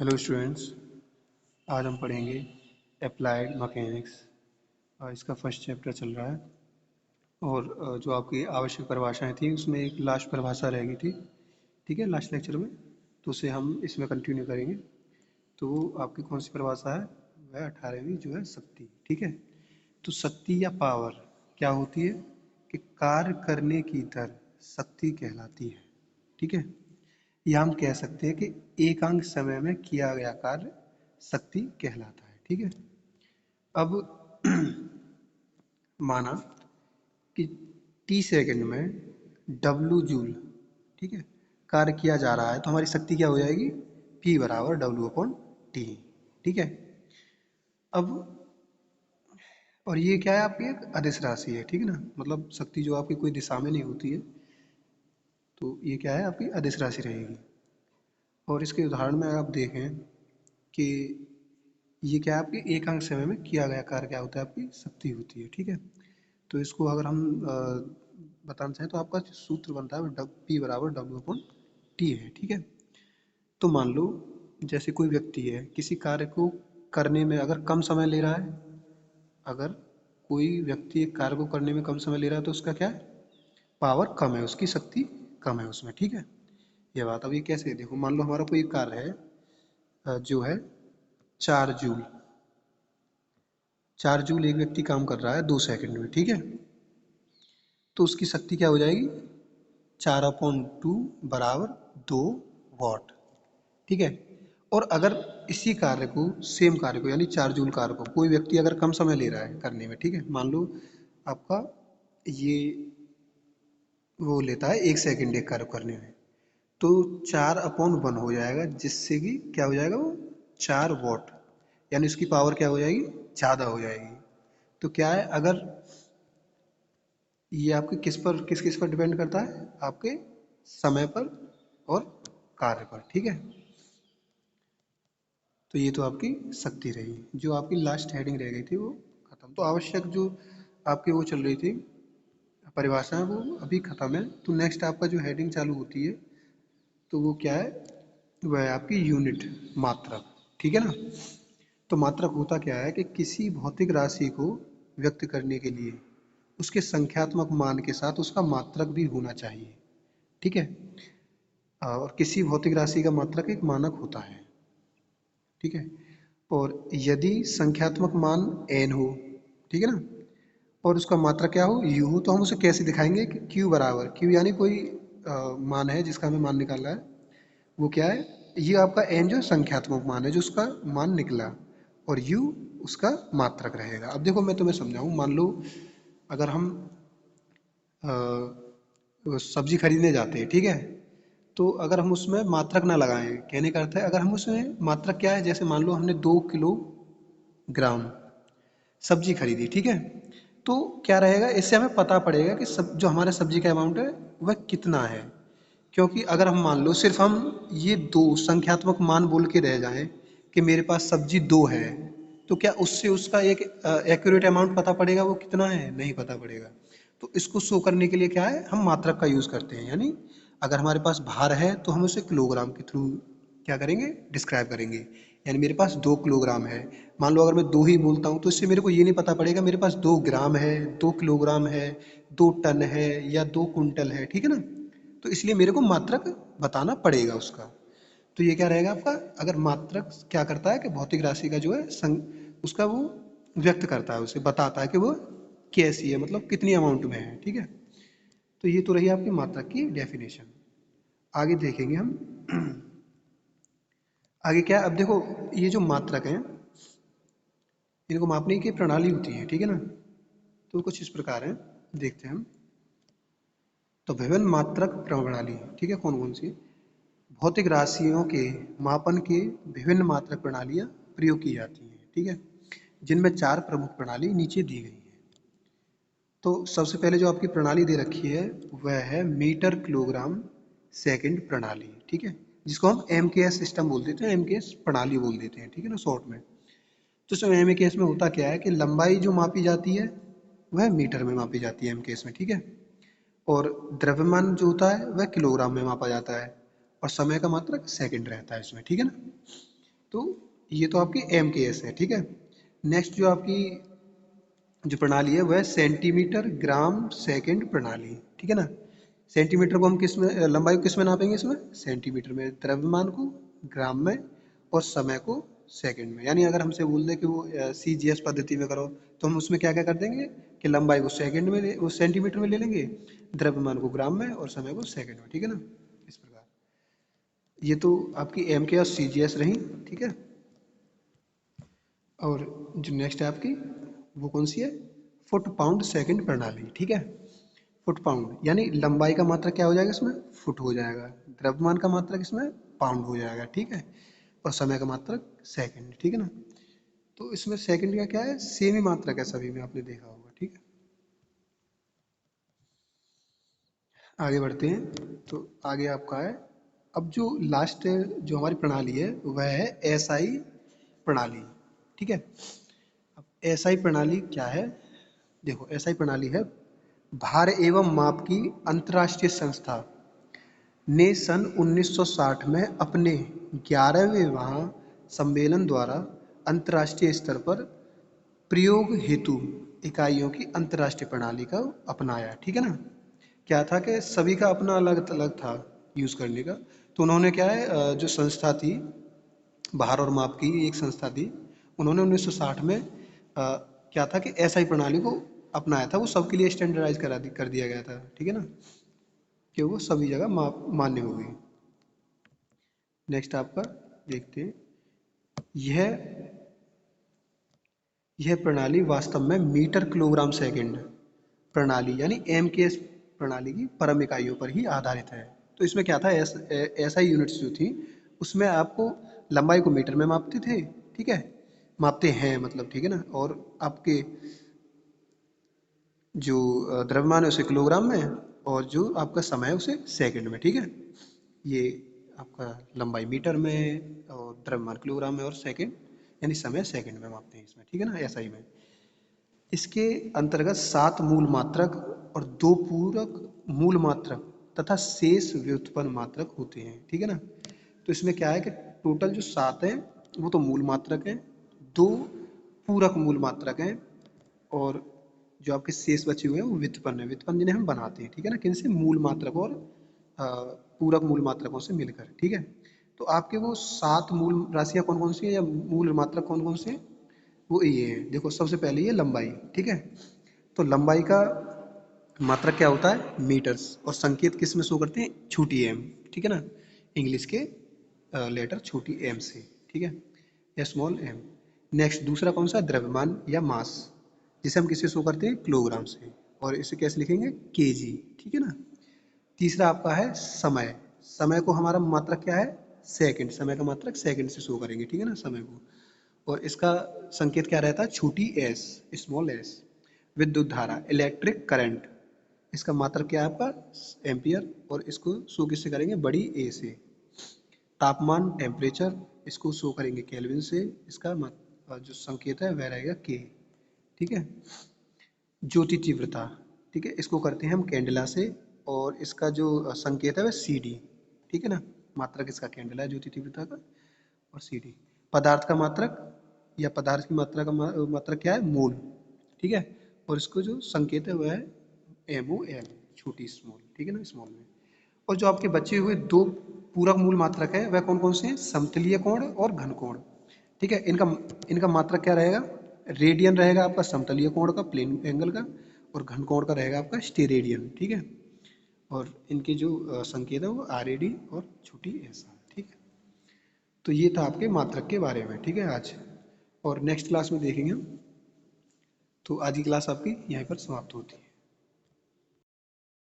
Hello students. आज हम पढ़ेंगे अप्लाइड मैकेनिक्स। इसका फर्स्ट चैप्टर चल रहा है और जो आपकी आवश्यक परिभाषाएं थी उसमें एक लास्ट परिभाषा रह गई थी, ठीक है, लास्ट लेक्चर में। तो उसे हम इसमें कंटिन्यू करेंगे। तो वो आपकी कौन सी परिभाषा है? वह 18वीं जो है शक्ति, ठीक है। तो शक्ति या पावर क्या होती है कि कार्य करने की दर शक्ति कहलाती है, ठीक है। या हम कह सकते हैं कि एकांक समय में किया गया कार्य शक्ति कहलाता है, ठीक है। अब माना कि टी सेकंड में डब्लू जूल, ठीक है, कार्य किया जा रहा है तो हमारी शक्ति क्या हो जाएगी? पी बराबर डब्लू अपॉन टी, ठीक है। अब और ये क्या है? आपकी एक अदिश राशि है, ठीक है ना। मतलब शक्ति जो आपकी कोई दिशा में नहीं होती है, तो ये क्या है? आपकी अदिश राशि रहेगी। और इसके उदाहरण में आप देखें कि ये क्या है? आपके एकांक समय में किया गया कार्य क्या होता है? आपकी शक्ति होती है, ठीक है। तो इसको अगर हम बताना चाहें तो आपका जो सूत्र बनता है पी बराबर डब्ल्यू अपॉन टी है, ठीक है। तो मान लो जैसे कोई व्यक्ति है, किसी कार्य को करने में अगर कम समय ले रहा है, अगर कोई व्यक्ति एक कार्य को करने में कम समय ले रहा है तो उसका क्या है? पावर कम है, उसकी शक्ति कम है उसमें, ठीक है। ये बात अब ये कैसे? देखो, मान लो हमारा कोई कार्य है जो है 4 जूल। 4 जूल एक व्यक्ति काम कर रहा है 2 सेकंड में, ठीक है। तो उसकी शक्ति क्या हो जाएगी? 4/2 बराबर 2 वाट, ठीक है। और अगर इसी कार्य को, सेम कार्य को, यानी 4 जूल कार्य को कोई व्यक्ति अगर कम समय ले रहा है करने में, ठीक है, मान लो आपका ये वो लेता है 1 सेकंड एक कार्य करने में, तो 4/1 हो जाएगा, जिससे कि क्या हो जाएगा? वो 4 वाट, यानी उसकी पावर क्या हो जाएगी? ज़्यादा हो जाएगी। तो क्या है, अगर ये आपके किस किस पर डिपेंड करता है? आपके समय पर और कार्य पर, ठीक है। तो ये तो आपकी शक्ति रही। जो आपकी लास्ट हेडिंग रह गई थी वो खत्म। तो आवश्यक जो आपकी वो चल रही थी परिभाषा, वो अभी खत्म है। तो नेक्स्ट आपका जो हेडिंग चालू होती है तो वो क्या है? वह है आपकी यूनिट, मात्रक, ठीक है ना। तो मात्रक होता क्या है कि किसी भौतिक राशि को व्यक्त करने के लिए उसके संख्यात्मक मान के साथ उसका मात्रक भी होना चाहिए, ठीक है। और किसी भौतिक राशि का मात्रक एक मानक होता है, ठीक है। और यदि संख्यात्मक मान n हो, ठीक है ना, और उसका मात्रक क्या हो? u हो, तो हम उसे कैसे दिखाएंगे कि q बराबर q, यानी कोई मान है जिसका हमें मान निकालना है, वो क्या है? ये आपका n जो संख्यात्मक मान है, जो उसका मान निकला, और u उसका मात्रक रहेगा। अब देखो मैं तुम्हें समझाऊं। मान लो अगर हम सब्जी खरीदने जाते हैं, ठीक है, तो अगर हम उसमें मात्रक ना लगाएं, कहने का अर्थ है अगर हम उसमें मात्रक क्या है, जैसे मान लो हमने 2 किलोग्राम सब्जी खरीदी, ठीक है, तो क्या रहेगा? इससे हमें पता पड़ेगा कि जो हमारा सब्जी का अमाउंट है वह कितना है। क्योंकि अगर हम मान लो सिर्फ हम ये दो संख्यात्मक मान बोल के रह जाएं कि मेरे पास सब्जी 2 है, तो क्या उससे उसका एक एक्यूरेट अमाउंट पता पड़ेगा वो कितना है? नहीं पता पड़ेगा। तो इसको शो करने के लिए क्या है? हम मात्रक का यूज करते हैं। यानी अगर हमारे पास भार है तो हम उसे किलोग्राम के थ्रू क्या करेंगे? डिस्क्राइब करेंगे। यानी मेरे पास 2 किलोग्राम है, मान लो अगर मैं 2 ही बोलता हूँ तो इससे मेरे को ये नहीं पता पड़ेगा मेरे पास 2 ग्राम है, 2 किलोग्राम है, 2 टन है या 2 कुंटल है, ठीक है ना। तो इसलिए मेरे को मात्रक बताना पड़ेगा उसका। तो ये क्या रहेगा आपका? अगर मात्रक क्या करता है कि भौतिक राशि का जो है उसका वो व्यक्त करता है, उसे बताता है कि वो कैसी है, मतलब कितनी अमाउंट में है, ठीक है। तो ये तो रही आपकी मात्रक की डेफिनेशन। आगे देखेंगे हम। आगे क्या? अब देखो, ये जो मात्रक हैं इनको मापने की प्रणाली होती है, ठीक है ना। तो कुछ इस प्रकार है, देखते हैं हम। तो विभिन्न मात्रक प्रणाली, ठीक है, कौन कौन सी? भौतिक राशियों के मापन के विभिन्न मात्रक प्रणालियाँ प्रयोग की जाती हैं, ठीक है, जिनमें 4 प्रमुख प्रणाली नीचे दी गई है। तो सबसे पहले जो आपकी प्रणाली दे रखी है वह है मीटर किलोग्राम सेकंड प्रणाली, ठीक है, जिसको हम MKS सिस्टम बोल देते हैं, MKS प्रणाली बोल देते हैं, ठीक है ना, शॉर्ट में। तो इसमें MKS में होता क्या है कि लंबाई जो मापी जाती है वह मीटर में मापी जाती है MKS में, ठीक है। और द्रव्यमान जो होता है वह किलोग्राम में मापा जाता है, और समय का मात्रक सेकंड रहता है इसमें, ठीक है ना। तो ये तो आपकी MKS है, ठीक है। नेक्स्ट जो आपकी जो प्रणाली है वह है सेंटीमीटर ग्राम सेकंड प्रणाली, ठीक है ना। सेंटीमीटर को हम किस में, लंबाई को किस में नापेंगे, इसमें सेंटीमीटर में, द्रव्यमान को ग्राम में, और समय को सेकंड में। यानी अगर हमसे बोल दे कि वो CGS पद्धति में करो, तो हम उसमें क्या क्या कर देंगे कि लंबाई को सेकंड में वो सेंटीमीटर में ले लेंगे, द्रव्यमान को ग्राम में, और समय को सेकंड में, ठीक है ना। इस प्रकार ये तो आपकी MK और CGS रही, ठीक है। और जो नेक्स्ट है आपकी वो कौन सी है, फुट पाउंड सेकंड प्रणाली, ठीक है। फुट पाउंड यानी लंबाई का मात्रक क्या हो जाएगा इसमें, फुट हो जाएगा, द्रव्यमान का मात्रक इसमें पाउंड हो जाएगा, ठीक है, और समय का मात्रक सेकंड, ठीक है ना। तो इसमें सेकंड का क्या है, सेम ही मात्रक है सभी में, आपने देखा होगा, ठीक है। आगे बढ़ते हैं, तो आगे आपका है, अब जो लास्ट जो हमारी प्रणाली है वह है SI प्रणाली, ठीक है। अब SI प्रणाली क्या है, देखो SI प्रणाली है भार एवं माप की अंतर्राष्ट्रीय संस्था ने सन 1960 में अपने 11वें वहाँ सम्मेलन द्वारा अंतर्राष्ट्रीय स्तर पर प्रयोग हेतु इकाइयों की अंतर्राष्ट्रीय प्रणाली का अपनाया, ठीक है ना। क्या था कि सभी का अपना अलग अलग था यूज करने का, तो उन्होंने क्या है, जो संस्था थी भार और माप की एक संस्था थी, उन्होंने 1960 में क्या था कि SI प्रणाली को अपनाया था, वो सबके लिए स्टैंडर्डाइज कर दिया गया था, ठीक है ना, कि वो सभी जगह मान्य हो गई। नेक्स्ट आपका देखते हैं, यह यह प्रणाली वास्तव में मीटर किलोग्राम सेकंड प्रणाली यानी MKS प्रणाली की परम इकाइयों पर ही आधारित है। तो इसमें क्या था, SI यूनिट्स जो थी उसमें आपको लंबाई को मीटर में मापते थे, ठीक है, मापते हैं मतलब, ठीक है ना, और आपके जो द्रव्यमान है उसे किलोग्राम में, और जो आपका समय है उसे सेकंड में, ठीक है। ये आपका लंबाई मीटर में और द्रव्यमान किलोग्राम में, और सेकंड यानी समय सेकंड में मापते हैं इसमें, ठीक है ना, SI में। इसके अंतर्गत 7 मूल मात्रक और 2 पूरक मूल मात्रक तथा शेष व्युत्पन्न मात्रक होते हैं, ठीक है ना। तो इसमें क्या है कि टोटल जो 7 हैं वो तो मूल मात्रक हैं, 2 पूरक मूल मात्रक हैं, और जो आपके शेष बचे हुए हैं वो व्युत्पन्न है, व्युत्पन्न जिन्हें हम बनाते हैं, ठीक है ना, किनसे, मूल मात्रक और पूरक मूल मात्रकों से मिलकर, ठीक है। तो आपके वो 7 मूल राशियां कौन कौन सी है, या मूल मात्रक कौन कौन से हैं, वो ये है, देखो सबसे पहले ये लंबाई, ठीक है। तो लंबाई का मात्रक क्या होता है, मीटर्स, और संकेत किस में शो करते हैं, छोटी m, ठीक है ना, इंग्लिश के लेटर छोटी m से, ठीक है, या स्मॉल m। नेक्स्ट दूसरा कौन सा, द्रव्यमान या मास, जिसे हम किससे शो करते हैं, किलोग्राम से, और इसे कैसे लिखेंगे, kg, ठीक है ना। तीसरा आपका है समय, समय को हमारा मात्रक क्या है, सेकंड, समय का मात्रक सेकंड से शो करेंगे, ठीक है ना, समय को, और इसका संकेत क्या रहता है, छोटी s, स्मॉल s। विद्युत धारा, इलेक्ट्रिक करंट, इसका मात्रक क्या है आपका, एम्पियर, और इसको शो किससे करेंगे, बड़ी ए से। तापमान, टेम्परेचर, इसको शो करेंगे केल्विन से, इसका जो संकेत है वह रहेगा के, ठीक है। ज्योति तीव्रता, ठीक है, इसको करते हैं हम कैंडेला से, और इसका जो संकेत है वह CD, ठीक है ना, मात्रक इसका कैंडेला है ज्योति तीव्रता का, और CD। पदार्थ का मात्रक या पदार्थ की मात्रा का मात्रक क्या है, मोल, ठीक है, और इसको जो संकेत है वह है MOL, छोटी स्मॉल, ठीक है ना, स्मॉल में। और जो आपके बचे हुए 2 पूरक मूल मात्रक है वह कौन कौन से हैं, समतलीय कोण और घन कोण, ठीक है। इनका इनका मात्रक क्या रहेगा, रेडियन रहेगा आपका समतलीय कोण का, प्लेन एंगल का, और घन कोण का रहेगा आपका स्टेरेडियन, ठीक है। और इनके जो संकेत है वो RAD और छोटी SR, ठीक है। तो ये था आपके मात्रक के बारे में, ठीक है आज, और नेक्स्ट क्लास में देखेंगे हम। तो आज की क्लास आपकी यहीं पर समाप्त होती है।